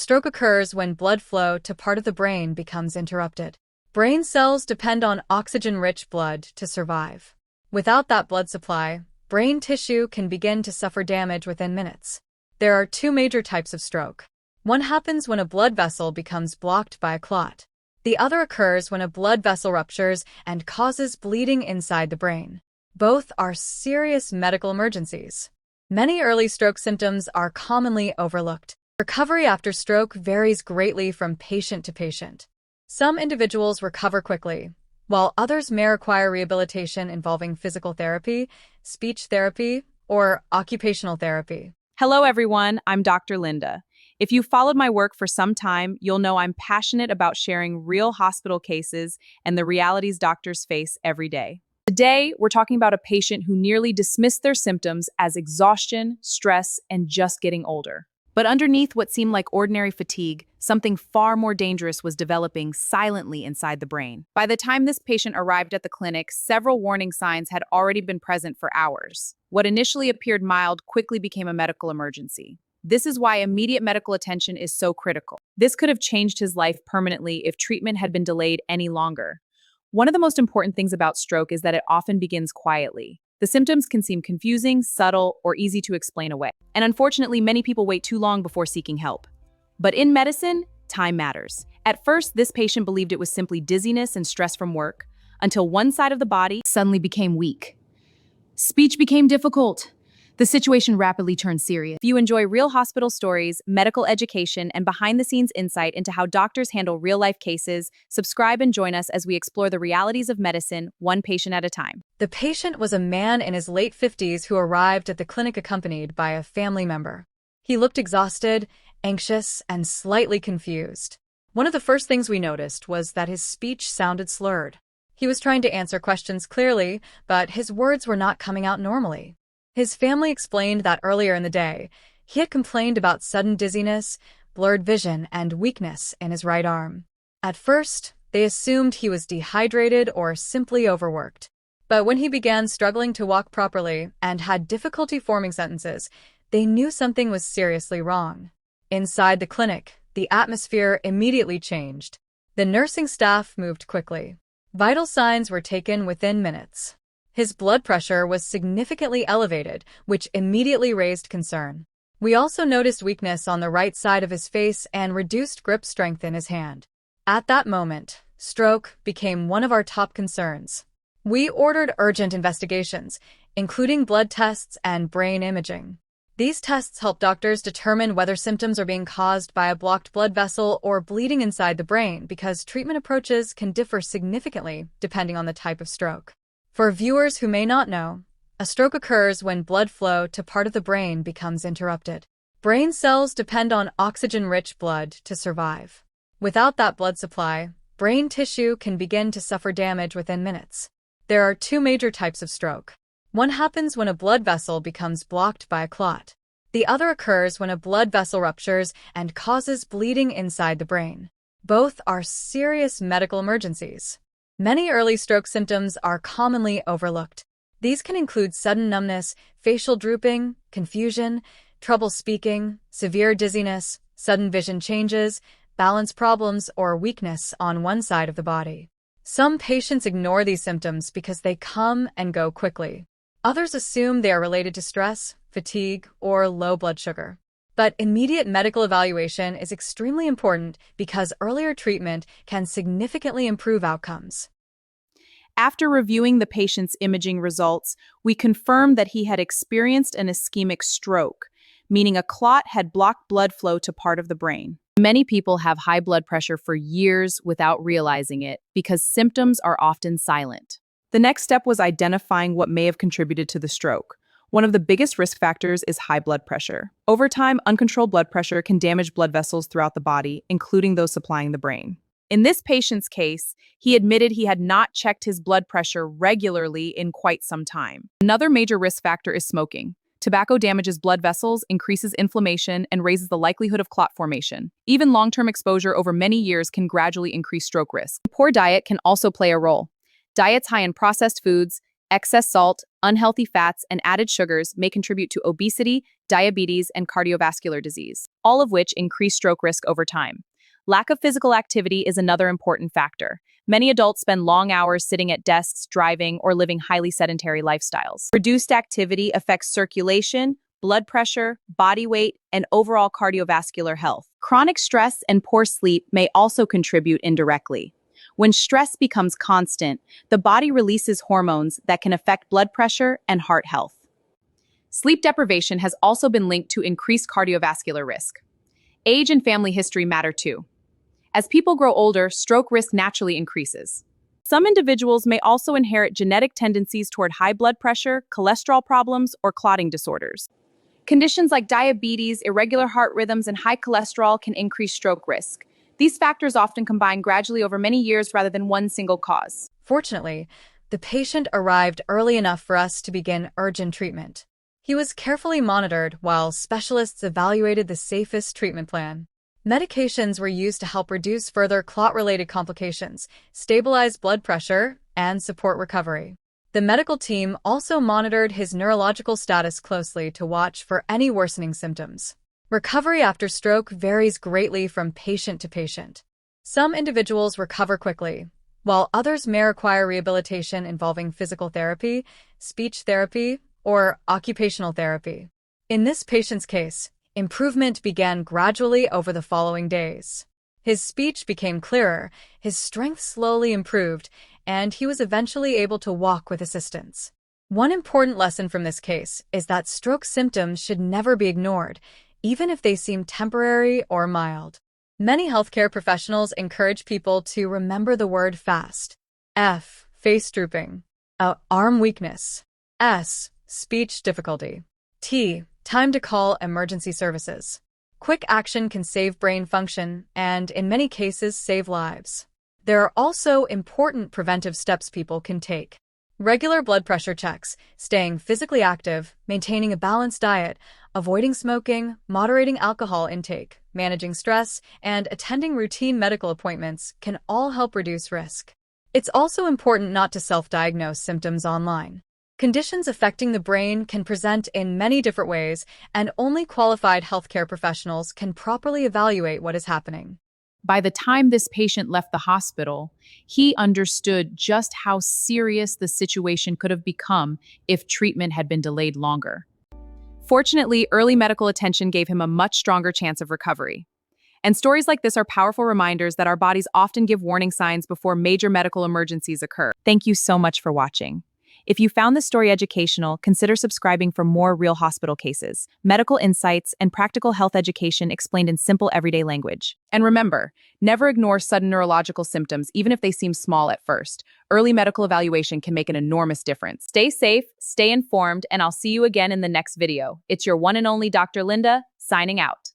Stroke occurs when blood flow to part of the brain becomes interrupted. Brain cells depend on oxygen-rich blood to survive. Without that blood supply, brain tissue can begin to suffer damage within minutes. There are two major types of stroke. One happens when a blood vessel becomes blocked by a clot. The other occurs when a blood vessel ruptures and causes bleeding inside the brain. Both are serious medical emergencies. Many early stroke symptoms are commonly overlooked. Recovery after stroke varies greatly from patient to patient. Some individuals recover quickly, while others may require rehabilitation involving physical therapy, speech therapy, or occupational therapy. Hello, everyone. I'm Dr. Linda. If you've followed my work for some time, you'll know I'm passionate about sharing real hospital cases and the realities doctors face every day. Today, we're talking about a patient who nearly dismissed their symptoms as exhaustion, stress, and just getting older. But underneath what seemed like ordinary fatigue, something far more dangerous was developing silently inside the brain. By the time this patient arrived at the clinic, several warning signs had already been present for hours. What initially appeared mild quickly became a medical emergency. This is why immediate medical attention is so critical. This could have changed his life permanently if treatment had been delayed any longer. One of the most important things about stroke is that it often begins quietly. The symptoms can seem confusing, subtle, or easy to explain away. And unfortunately, many people wait too long before seeking help. But in medicine, time matters. At first, this patient believed it was simply dizziness and stress from work, until one side of the body suddenly became weak. Speech became difficult. The situation rapidly turned serious. If you enjoy real hospital stories, medical education, and behind-the-scenes insight into how doctors handle real-life cases, subscribe and join us as we explore the realities of medicine, one patient at a time. The patient was a man in his late 50s who arrived at the clinic accompanied by a family member. He looked exhausted, anxious, and slightly confused. One of the first things we noticed was that his speech sounded slurred. He was trying to answer questions clearly, but his words were not coming out normally. His family explained that earlier in the day, he had complained about sudden dizziness, blurred vision, and weakness in his right arm. At first, they assumed he was dehydrated or simply overworked. But when he began struggling to walk properly and had difficulty forming sentences, they knew something was seriously wrong. Inside the clinic, the atmosphere immediately changed. The nursing staff moved quickly. Vital signs were taken within minutes. His blood pressure was significantly elevated, which immediately raised concern. We also noticed weakness on the right side of his face and reduced grip strength in his hand. At that moment, stroke became one of our top concerns. We ordered urgent investigations, including blood tests and brain imaging. These tests help doctors determine whether symptoms are being caused by a blocked blood vessel or bleeding inside the brain, because treatment approaches can differ significantly depending on the type of stroke. For viewers who may not know, a stroke occurs when blood flow to part of the brain becomes interrupted. Brain cells depend on oxygen-rich blood to survive. Without that blood supply, brain tissue can begin to suffer damage within minutes. There are two major types of stroke. One happens when a blood vessel becomes blocked by a clot. The other occurs when a blood vessel ruptures and causes bleeding inside the brain. Both are serious medical emergencies. Many early stroke symptoms are commonly overlooked. These can include sudden numbness, facial drooping, confusion, trouble speaking, severe dizziness, sudden vision changes, balance problems, or weakness on one side of the body. Some patients ignore these symptoms because they come and go quickly. Others assume they are related to stress, fatigue, or low blood sugar. But immediate medical evaluation is extremely important because earlier treatment can significantly improve outcomes. After reviewing the patient's imaging results, we confirmed that he had experienced an ischemic stroke, meaning a clot had blocked blood flow to part of the brain. Many people have high blood pressure for years without realizing it because symptoms are often silent. The next step was identifying what may have contributed to the stroke. One of the biggest risk factors is high blood pressure. Over time, uncontrolled blood pressure can damage blood vessels throughout the body, including those supplying the brain. In this patient's case, he admitted he had not checked his blood pressure regularly in quite some time. Another major risk factor is smoking. Tobacco damages blood vessels, increases inflammation, and raises the likelihood of clot formation. Even long-term exposure over many years can gradually increase stroke risk. Poor diet can also play a role. Diets high in processed foods, Excess salt, unhealthy fats, and added sugars may contribute to obesity, diabetes, and cardiovascular disease, all of which increase stroke risk over time. Lack of physical activity is another important factor. Many adults spend long hours sitting at desks, driving, or living highly sedentary lifestyles. Reduced activity affects circulation, blood pressure, body weight, and overall cardiovascular health. Chronic stress and poor sleep may also contribute indirectly. When stress becomes constant, the body releases hormones that can affect blood pressure and heart health. Sleep deprivation has also been linked to increased cardiovascular risk. Age and family history matter too. As people grow older, stroke risk naturally increases. Some individuals may also inherit genetic tendencies toward high blood pressure, cholesterol problems, or clotting disorders. Conditions like diabetes, irregular heart rhythms, and high cholesterol can increase stroke risk. These factors often combine gradually over many years rather than one single cause. Fortunately, the patient arrived early enough for us to begin urgent treatment. He was carefully monitored while specialists evaluated the safest treatment plan. Medications were used to help reduce further clot-related complications, stabilize blood pressure, and support recovery. The medical team also monitored his neurological status closely to watch for any worsening symptoms. Recovery after stroke varies greatly from patient to patient. Some individuals recover quickly, while others may require rehabilitation involving physical therapy, speech therapy, or occupational therapy. In this patient's case, improvement began gradually over the following days. His speech became clearer, his strength slowly improved, and he was eventually able to walk with assistance. One important lesson from this case is that stroke symptoms should never be ignored, even if they seem temporary or mild. Many healthcare professionals encourage people to remember the word fast. F. Face drooping. Arm weakness. S. Speech difficulty. T. Time to call emergency services. Quick action can save brain function and, in many cases, save lives. There are also important preventive steps people can take. Regular blood pressure checks, staying physically active, maintaining a balanced diet, avoiding smoking, moderating alcohol intake, managing stress, and attending routine medical appointments can all help reduce risk. It's also important not to self-diagnose symptoms online. Conditions affecting the brain can present in many different ways, and only qualified healthcare professionals can properly evaluate what is happening. By the time this patient left the hospital, he understood just how serious the situation could have become if treatment had been delayed longer. Fortunately, early medical attention gave him a much stronger chance of recovery. And stories like this are powerful reminders that our bodies often give warning signs before major medical emergencies occur. Thank you so much for watching. If you found this story educational, consider subscribing for more real hospital cases, medical insights, and practical health education explained in simple everyday language. And remember, never ignore sudden neurological symptoms, even if they seem small at first. Early medical evaluation can make an enormous difference. Stay safe, stay informed, and I'll see you again in the next video. It's your one and only Dr. Linda, signing out.